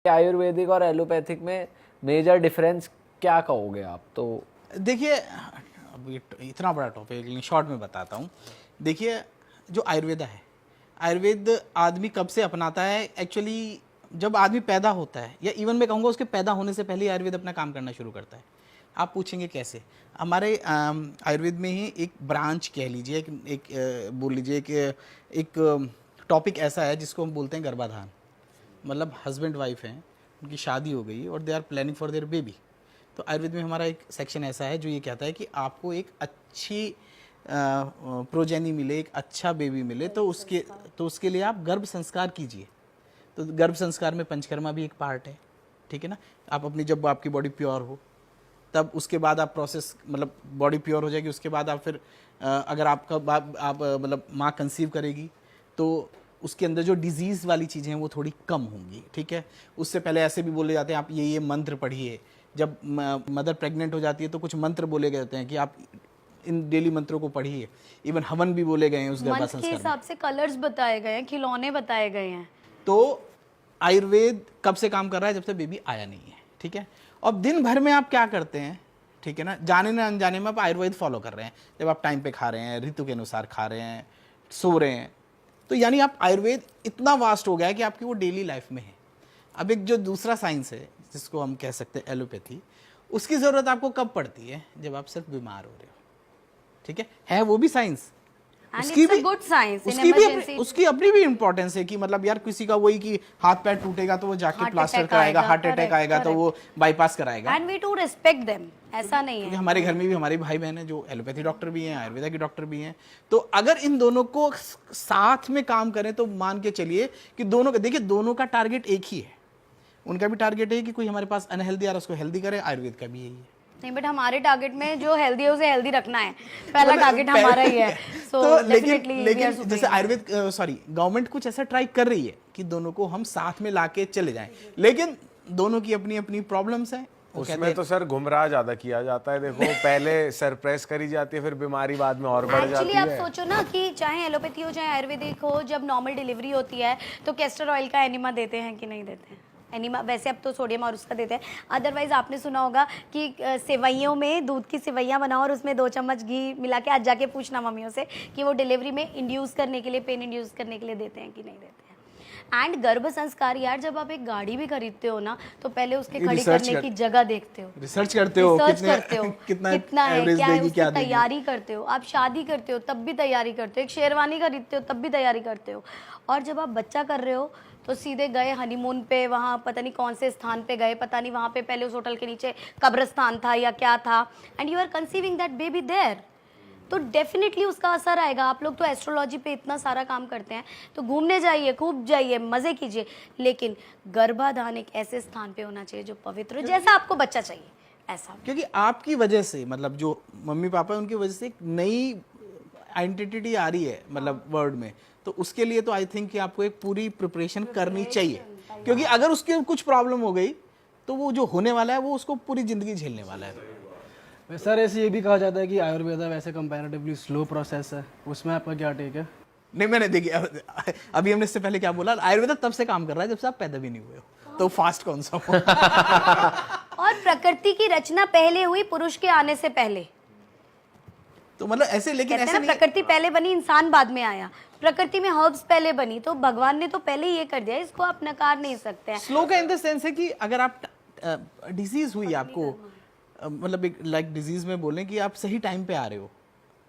आयुर्वेदिक और एलोपैथिक में major difference क्या कहोगे आप? तो देखिए, अब ये इतना बड़ा टॉपिक, लेकिन शॉर्ट में बताता हूँ। देखिए, जो आयुर्वेद है, आयुर्वेद आदमी कब से अपनाता है? एक्चुअली जब आदमी पैदा होता है, या इवन मैं कहूँगा उसके पैदा होने से पहले ही आयुर्वेद अपना काम करना शुरू करता है। आप पूछेंगे कैसे? हमारे आयुर्वेद में ही एक ब्रांच कह लीजिए, बोल लीजिए कि एक टॉपिक ऐसा है जिसको हम बोलते हैं गर्भाधान। मतलब हस्बैंड वाइफ हैं, उनकी शादी हो गई और they are planning for their baby. तो आयुर्वेद में हमारा एक सेक्शन ऐसा है जो ये कहता है कि आपको एक अच्छी प्रोजेनी मिले, एक अच्छा बेबी मिले, तो उसके लिए आप गर्भ संस्कार कीजिए। तो गर्भ संस्कार में पंचकर्मा भी एक पार्ट है, ठीक है ना। आप अपनी, जब आपकी बॉडी प्योर हो, तब उसके बाद आप प्रोसेस, मतलब बॉडी प्योर हो जाएगी, उसके बाद आप फिर अगर आपका आप मतलब माँ कंसीव करेगी, तो उसके अंदर जो डिजीज़ वाली चीज़ें हैं वो थोड़ी कम होंगी, ठीक है। उससे पहले ऐसे भी बोले जाते हैं, आप ये मंत्र पढ़िए। जब मदर प्रेग्नेंट हो जाती है तो कुछ मंत्र बोले गए होते हैं कि आप इन डेली मंत्रों को पढ़िए। इवन हवन भी बोले गए हैं उस गर्भा संस्कार में। के हिसाब से कलर्स बताए गए हैं, खिलौने बताए गए हैं। तो आयुर्वेद कब से काम कर रहा है? जब से बेबी आया नहीं है, ठीक है। अब दिन भर में आप क्या करते हैं, ठीक है ना, जाने न अनजाने में आप आयुर्वेद फॉलो कर रहे हैं। जब आप टाइम पे खा रहे हैं, ऋतु के अनुसार खा रहे हैं, सो रहे हैं, तो यानी आप आयुर्वेद इतना वास्ट हो गया है कि आपकी वो डेली लाइफ में है। अब एक जो दूसरा साइंस है जिसको हम कह सकते हैं एलोपैथी, उसकी ज़रूरत आपको कब पड़ती है? जब आप सिर्फ बीमार हो रहे हो, ठीक है वो भी साइंस। उसकी अपनी भी इंपॉर्टेंस है कि मतलब यार किसी का वही कि हाथ पैर टूटेगा तो वो जाके प्लास्टर कराएगा, हार्ट अटैक आएगा तो वो बाईपास कराएगा। And we too respect them, ऐसा नहीं है। हमारे घर में भी हमारे भाई बहन है जो एलोपैथी डॉक्टर भी हैं, आयुर्वेदा के डॉक्टर भी हैं। तो अगर इन दोनों को साथ में काम करें तो मान के चलिए कि दोनों का, देखिए दोनों का टारगेट एक ही है। उनका भी टारगेट है कि कोई हमारे पास अनहेल्दी आ रहा है उसको हेल्दी करे, आयुर्वेद का भी यही है। नहीं, बट हमारे टारगेट में जो हेल्दी है उसे हेल्दी रखना है, पहला टारगेट हमारा ही है। तो लेकिन जैसे आयुर्वेद गवर्नमेंट कुछ ऐसा ट्राई कर रही है कि दोनों को हम साथ में लाके चले जाएं, लेकिन दोनों की अपनी अपनी प्रॉब्लम्स हैं। उसमें तो सर गुमराह ज्यादा किया जाता है। देखो पहले सरप्रेस करी जाती है, फिर बीमारी बाद में और बढ़ जाती है। एक्चुअली आप सोचो ना कि चाहे एलोपैथी हो चाहे आयुर्वेदिक हो, जब नॉर्मल डिलीवरी होती है तो कैस्टर ऑयल का एनिमा देते हैं कि नहीं देते हैं? एनिमा वैसे अब तो सोडियम और उसका देते हैं। अदरवाइज आपने सुना होगा कि सेवइयों में दूध की सेवइयाँ बनाओ और उसमें 2 चम्मच घी मिला के, आज जाके पूछना मम्मियों से कि वो डिलीवरी में इंड्यूस करने के लिए, पेन इंड्यूस करने के लिए देते हैं कि नहीं देते हैं। एंड गर्भ संस्कार यार, जब आप एक गाड़ी भी खरीदते हो ना तो पहले उसके खड़ी करने की जगह देखते हो, रिसर्च करते हो, कितना है, क्या है, उसकी तैयारी करते हो। आप शादी करते हो तब भी तैयारी करते हो, एक शेरवानी खरीदते हो तब भी तैयारी करते हो। और जब आप बच्चा कर रहे हो तो सीधे गए हनीमून पे, वहाँ पता नहीं कौन से स्थान पे गए, पता नहीं वहाँ पे पहले उस होटल के नीचे कब्रिस्तान था या क्या था, and you are conceiving that baby there. तो डेफिनेटली उसका असर आएगा। आप लोग तो एस्ट्रोलॉजी पे इतना सारा काम करते हैं, तो घूमने जाइए, खूब जाइए, मजे कीजिए, लेकिन गर्भाधान एक ऐसे स्थान पे होना चाहिए जो पवित्र हो, जैसा आपको बच्चा चाहिए ऐसा। क्योंकि आपकी वजह से, मतलब जो मम्मी पापा है उनकी वजह से एक नई आइडेंटिटी आ रही है मतलब वर्ल्ड में, तो उसके लिए तो आई थिंक कि आपको एक पूरी प्रिपरेशन करनी चाहिए। क्योंकि अगर उसके कुछ प्रॉब्लम हो गई तो वो जो होने वाला है वो उसको पूरी जिंदगी झेलने वाला है। सर ऐसे ये भी कहा जाता है कि आयुर्वेदा वैसे कंपैरेटिवली स्लो प्रोसेस है, उसमें आपका क्या टेक है? नहीं, मैंने देखिए अभी हमने इससे पहले क्या बोला, आयुर्वेदा तब से काम कर रहा है जब से आप पैदा भी नहीं हुए हो, तो फास्ट कौन सा हो? और प्रकृति की रचना पहले हुई पुरुष के आने से पहले। तो मतलब ऐसे, लेकिन ऐसे नहीं, प्रकृति पहले बनी, इंसान बाद में आया। प्रकृति में हर्ब्स पहले बनी, तो भगवान ने तो पहले ये कर दिया, इसको आप नकार नहीं सकते हैं। स्लो का इन द सेंस है कि अगर आप डिजीज हुई आपको, मतलब एक लाइक डिजीज में बोलें कि आप सही टाइम पे आ रहे हो,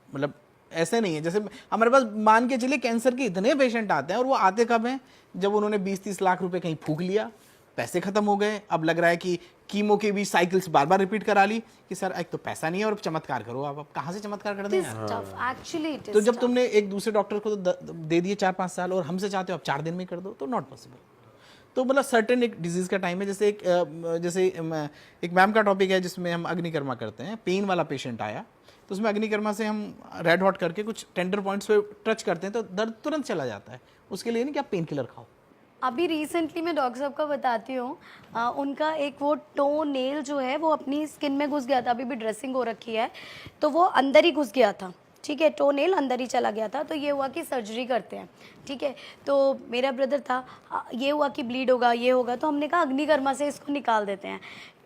मतलब ऐसे नहीं है जैसे हमारे पास मान के चलिए कैंसर के इतने पेशेंट आते हैं और वो आते कब हैं? जब उन्होंने 20-30 लाख रुपए कहीं फूंक लिया, पैसे खत्म हो गए, अब लग रहा है कि कीमो की भी साइकिल्स बार बार रिपीट करा ली कि सर एक तो पैसा नहीं है और चमत्कार करो। आप कहाँ से चमत्कार कर दें यार? तो जब तुमने एक दूसरे डॉक्टर को दे दिए 4-5 साल और हमसे चाहते हो आप 4 दिन में कर दो, तो नॉट पॉसिबल। तो मतलब सर्टेन एक डिजीज का टाइम है। जैसे एक मैम का टॉपिक है जिसमें हम अग्निकर्मा करते हैं, पेन वाला पेशेंट आया तो उसमें अग्निकर्मा से हम रेड हॉट करके कुछ टेंडर पॉइंट्स पे टच करते हैं तो दर्द तुरंत चला जाता है। उसके लिए नहीं कि आप पेन किलर खाओ। अभी रिसेंटली मैं डॉक्टर साहब का बताती हूँ, उनका एक वो टो नेल जो है वो अपनी स्किन में घुस गया था, अभी भी ड्रेसिंग हो रखी है, तो वो अंदर ही घुस गया था, ठीक है, टो नेल अंदर ही चला गया था, तो ये हुआ कि सर्जरी करते हैं, ठीक है। तो मेरा ब्रदर था, ये हुआ कि ब्लीड होगा, ये होगा, तो हमने कहा अग्निकर्मा से इसको निकाल देते हैं।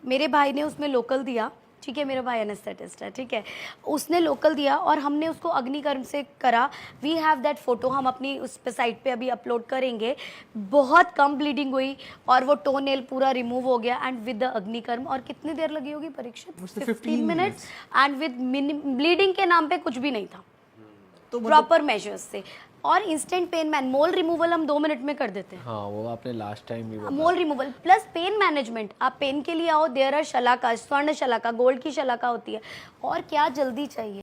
मेरे भाई ने उसमें लोकल दिया, ठीक है, मेरा भाई एनेस्थेटिस्ट है, ठीक है, उसने लोकल दिया और हमने उसको अग्निकर्म से करा। वी हैव दैट फोटो, हम अपनी उस पे साइट पे अभी अपलोड करेंगे। बहुत कम ब्लीडिंग हुई और वो टो नेल पूरा रिमूव हो गया एंड विद द अग्निकर्म। और कितनी देर लगी होगी Parikshit? 15 minutes and with bleeding के नाम पे कुछ भी नहीं था, तो प्रॉपर मेजर्स से। और इंस्टेंट पेन मैन, मोल रिमूवल हम 2 मिनट में कर देते हैं। हाँ, वो आपने लास्ट टाइम भी बताया। मोल रिमूवल प्लस पेन मैनेजमेंट। आप पेन के लिए आओ, देयर आर शलाका, स्वर्ण शलाका, गोल्ड की शलाका होती है, और क्या जल्दी चाहिए।